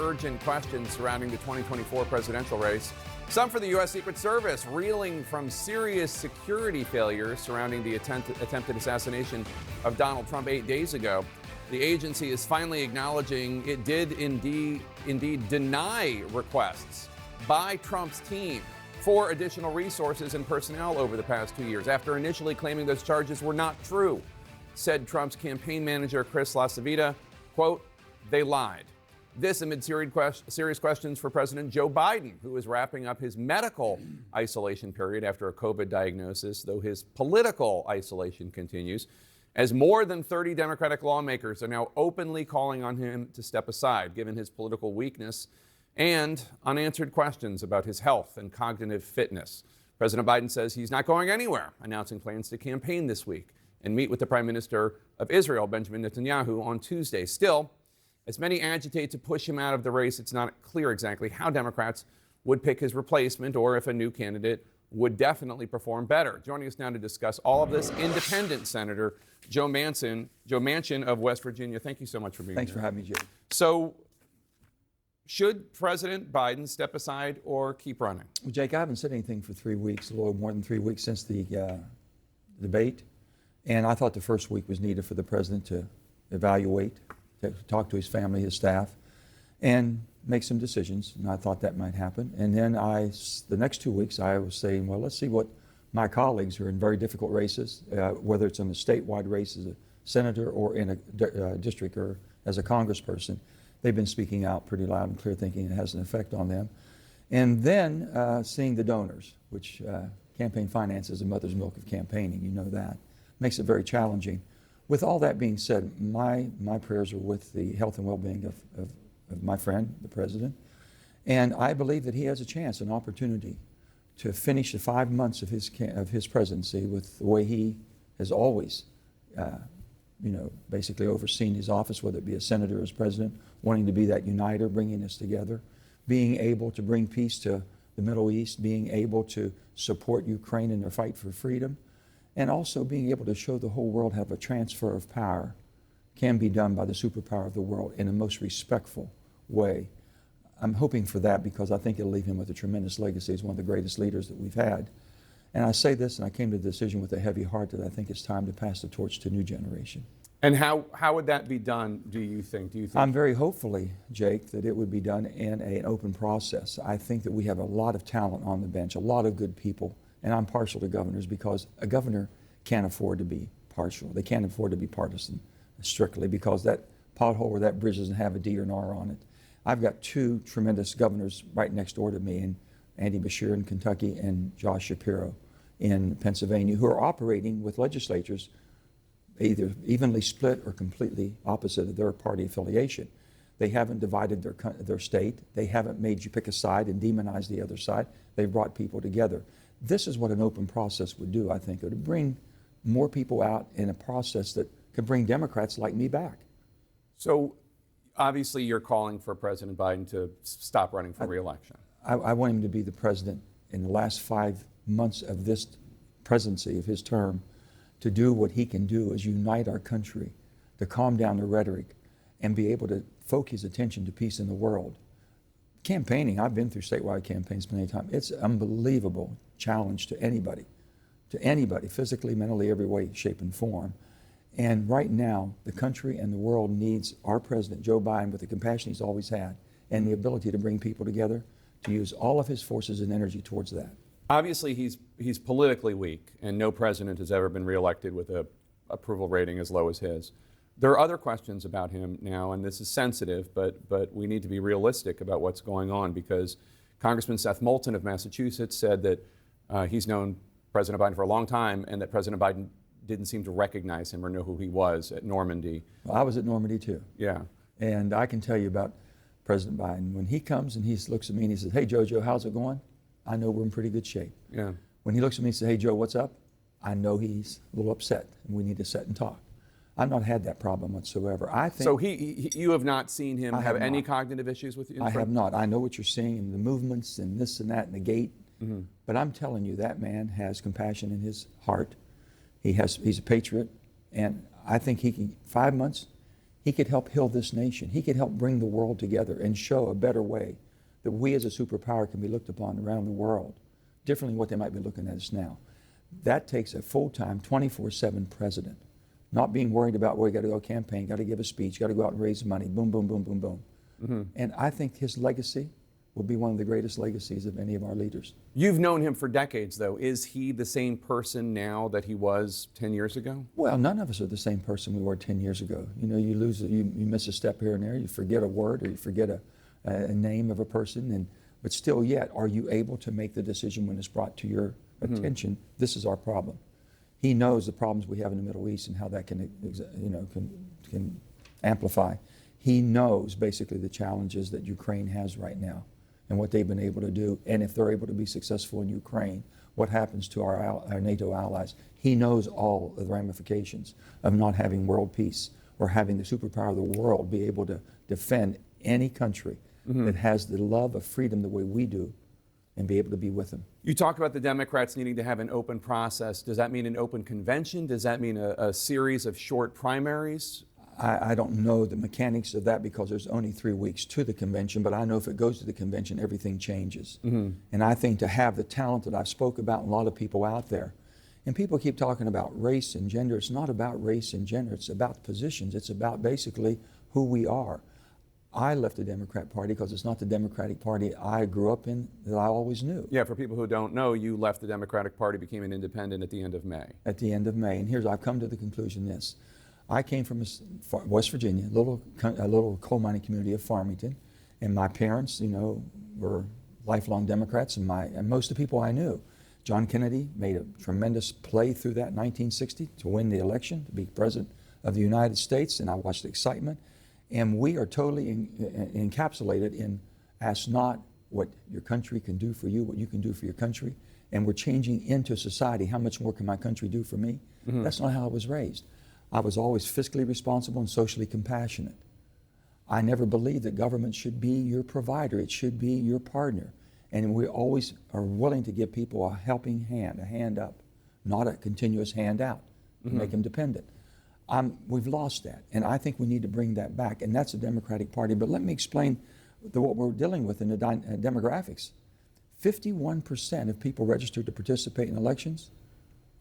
urgent questions surrounding the 2024 presidential race. Some for the U.S. Secret Service, reeling from serious security failures surrounding the attempted assassination of Donald Trump 8 days ago. The agency is finally acknowledging it did indeed deny requests by Trump's team for additional resources and personnel over the past 2 years, after initially claiming those charges were not true. Said Trump's campaign manager, Chris LaCivita, quote, "They lied." This amid serious questions for President Joe Biden, who is wrapping up his medical isolation period after a COVID diagnosis, though his political isolation continues, as more than 30 Democratic lawmakers are now openly calling on him to step aside, given his political weakness and unanswered questions about his health and cognitive fitness. President Biden says he's not going anywhere, announcing plans to campaign this week and meet with the Prime Minister of Israel, Benjamin Netanyahu, on Tuesday. Still, as many agitate to push him out of the race, it's not clear exactly how Democrats would pick his replacement or if a new candidate would definitely perform better. Joining us now to discuss all of this, Independent Senator Joe Manchin of West Virginia. Thank you so much for being here. Thanks for having me, Jay. So, should President Biden step aside or keep running? Well, Jake, I haven't said anything for 3 weeks, a little more than 3 weeks since the debate. And I thought the first week was needed for the president to evaluate, to talk to his family, his staff, and make some decisions. And I thought that might happen. And then the next 2 weeks, I was saying, well, let's see what my colleagues who are in very difficult races, whether it's in a statewide race as a senator or in a district or as a congressperson, they've been speaking out pretty loud and clear, thinking it has an effect on them. And then seeing the donors, which campaign finance is the mother's milk of campaigning, you know that. Makes it very challenging. With all that being said, my prayers are with the health and well-being of my friend, the president. And I believe that he has a chance, an opportunity to finish the 5 months of his presidency with the way he has always, basically overseen his office, whether it be as senator or as president, wanting to be that uniter, bringing us together, being able to bring peace to the Middle East, being able to support Ukraine in their fight for freedom, and also being able to show the whole world how a transfer of power can be done by the superpower of the world in a most respectful way. I'm hoping for that because I think it'll leave him with a tremendous legacy as one of the greatest leaders that we've had. And I say this, and I came to the decision with a heavy heart that I think it's time to pass the torch to a new generation. And how would that be done, do you think? I'm very hopefully, Jake, that it would be done in an open process. I think that we have a lot of talent on the bench, a lot of good people. And I'm partial to governors because a governor can't afford to be partial. They can't afford to be partisan strictly because that pothole or that bridge doesn't have a D or an R on it. I've got two tremendous governors right next door to me, and Andy Beshear in Kentucky and Josh Shapiro in Pennsylvania, who are operating with legislatures either evenly split or completely opposite of their party affiliation. They haven't divided their state. They haven't made you pick a side and demonize the other side. They've brought people together. This is what an open process would do, I think. It would bring more people out in a process that could bring Democrats like me back. So obviously you're calling for President Biden to stop running for re-election. I want him to be the president in the last 5 months of this presidency, of his term, to do what he can do is unite our country, to calm down the rhetoric, and be able to focus attention to peace in the world. Campaigning, I've been through statewide campaigns many times. It's an unbelievable challenge to anybody, physically, mentally, every way, shape, and form. And right now, the country and the world needs our president, Joe Biden, with the compassion he's always had and the ability to bring people together, to use all of his forces and energy towards that. Obviously, he's politically weak, and no president has ever been reelected with an approval rating as low as his. There are other questions about him now, and this is sensitive, but we need to be realistic about what's going on, because Congressman Seth Moulton of Massachusetts said that he's known President Biden for a long time, and that President Biden didn't seem to recognize him or know who he was at Normandy. Well, I was at Normandy too. Yeah. And I can tell you about President Biden. When he comes and he looks at me and he says, "Hey, Jojo, how's it going?" I know we're in pretty good shape. Yeah. When he looks at me and says, "Hey, Joe, what's up?" I know he's a little upset and we need to sit and talk. I've not had that problem whatsoever. I think. So you have not seen him have any cognitive issues with you? I have not. I know what you're seeing in the movements and this and that and the gait. Mm-hmm. But I'm telling you, that man has compassion in his heart. He's a patriot, and I think he can. 5 months, He could help heal this nation. He could help bring the world together and show a better way that we as a superpower can be looked upon around the world, differently than what they might be looking at us now. That takes a full-time, 24/7 president, not being worried about where you got to go campaign, got to give a speech, got to go out and raise money, boom, boom, boom, boom, boom. Mm-hmm. And I think his legacy will be one of the greatest legacies of any of our leaders. You've known him for decades, though. Is he the same person now that he was 10 years ago? Well, none of us are the same person we were 10 years ago. You know, you miss a step here and there, you forget a word or you forget a name of a person, but still yet, are you able to make the decision when it's brought to your attention? This is our problem. He knows the problems we have in the Middle East and how that can amplify. He knows basically the challenges that Ukraine has right now and what they've been able to do. And if they're able to be successful in Ukraine, what happens to our NATO allies? He knows all of the ramifications of not having world peace or having the superpower of the world be able to defend any country that has the love of freedom the way we do and be able to be with them. You talk about the Democrats needing to have an open process. Does that mean an open convention? Does that mean a series of short primaries? I don't know the mechanics of that because there's only 3 weeks to the convention, but I know if it goes to the convention, everything changes. And I think to have the talent that I've spoke about, and a lot of people out there, and people keep talking about race and gender. It's not about race and gender. It's about positions. It's about basically who we are. I left the Democrat Party because it's not the Democratic Party I grew up in that I always knew. Yeah, for people who don't know, you left the Democratic Party, became an independent at the end of May. At the end of May. And I've come to the conclusion this. I came from West Virginia, a little coal mining community of Farmington, and my parents, were lifelong Democrats, and most of the people I knew. John Kennedy made a tremendous play through that in 1960 to win the election, to be president of the United States, and I watched the excitement. And we are totally encapsulated in ask not what your country can do for you, what you can do for your country. And we're changing into society. How much more can my country do for me? That's not how I was raised. I was always fiscally responsible and socially compassionate. I never believed that government should be your provider. It should be your partner. And we always are willing to give people a helping hand, a hand up, not a continuous hand out, to make them dependent. We've lost that, and I think we need to bring that back, and that's the Democratic Party. But let me explain what we're dealing with in the demographics. 51% of people registered to participate in elections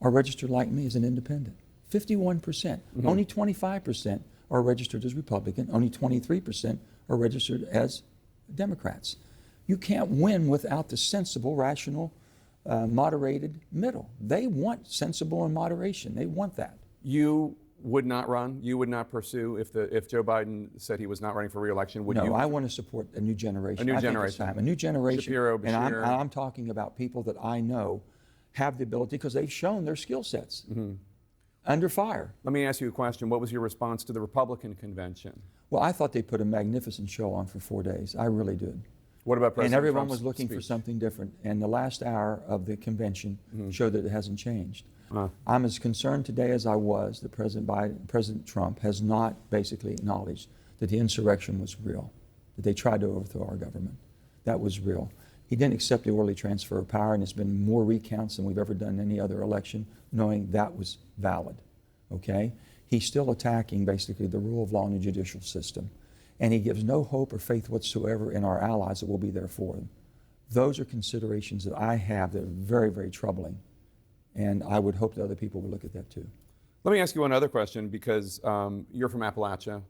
are registered like me as an independent. 51%. Only 25% are registered as Republican. Only 23% are registered as Democrats. You can't win without the sensible, rational, moderated middle. They want sensible and moderation. They want that. You would not run? You would not pursue if Joe Biden said he was not running for re-election? Would you? No, I want to support a new generation. A new I generation. Think it's time. A new generation. Shapiro, Beshear. And I'm talking about people that I know have the ability because they've shown their skill sets under fire. Let me ask you a question. What was your response to the Republican convention? Well, I thought they put a magnificent show on for 4 days. I really did. What about President And everyone Trump's was looking speech? for something different. And the last hour of the convention showed that it hasn't changed. I'm as concerned today as I was that President Trump has not basically acknowledged that the insurrection was real, that they tried to overthrow our government. That was real. He didn't accept the orderly transfer of power, and it's been more recounts than we've ever done in any other election, knowing that was valid, okay? He's still attacking basically the rule of law in the judicial system, and he gives no hope or faith whatsoever in our allies that will be there for them. Those are considerations that I have that are very, very troubling. And I would hope that other people would look at that too. Let me ask you one other question because you're from Appalachia.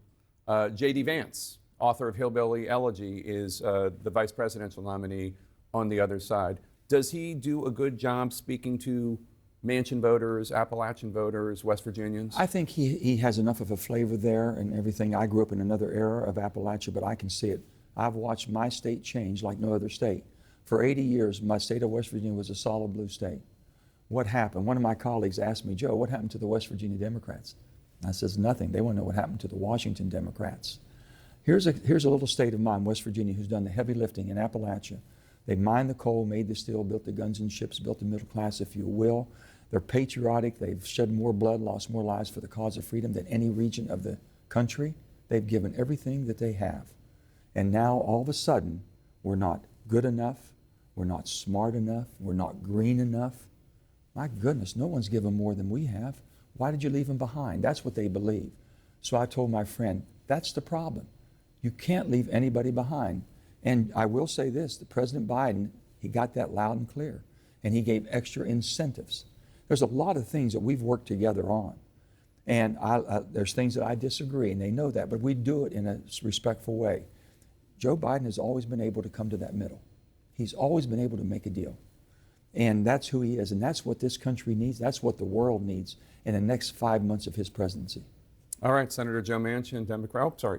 J.D. Vance, author of Hillbilly Elegy, is the vice presidential nominee on the other side. Does he do a good job speaking to Manchin voters, Appalachian voters, West Virginians? I think he has enough of a flavor there and everything. I grew up in another era of Appalachia, but I can see it. I've watched my state change like no other state. For 80 years, my state of West Virginia was a solid blue state. What happened? One of my colleagues asked me, Joe, what happened to the West Virginia Democrats? I says, nothing. They want to know what happened to the Washington Democrats. Here's a little state of mine, West Virginia, who's done the heavy lifting in Appalachia. They mined the coal, made the steel, built the guns and ships, built the middle class, if you will. They're patriotic. They've shed more blood, lost more lives for the cause of freedom than any region of the country. They've given everything that they have. And now, all of a sudden, we're not good enough. We're not smart enough. We're not green enough. My goodness, no one's given more than we have. Why did you leave them behind? That's what they believe. So I told my friend, That's the problem. You can't leave anybody behind. And I will say this, that President Biden, he got that loud and clear, and he gave extra incentives. There's a lot of things that we've worked together on. And there's things that I disagree, and they know that, but we do it in a respectful way. Joe Biden has always been able to come to that middle. He's always been able to make a deal. And that's who he is, and that's what this country needs. That's what the world needs in the next 5 months of his presidency. All right, Senator Joe Manchin,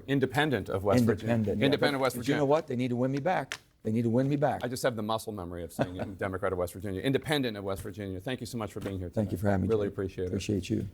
independent of West Virginia. Yeah. Independent of West But Virginia. you know what? They need to win me back. They need to win me back. I just have the muscle memory of saying Democrat of West Virginia. Independent of West Virginia. Thank you so much for being here today. Thank you for having me. Really Jay. appreciate it. Appreciate you.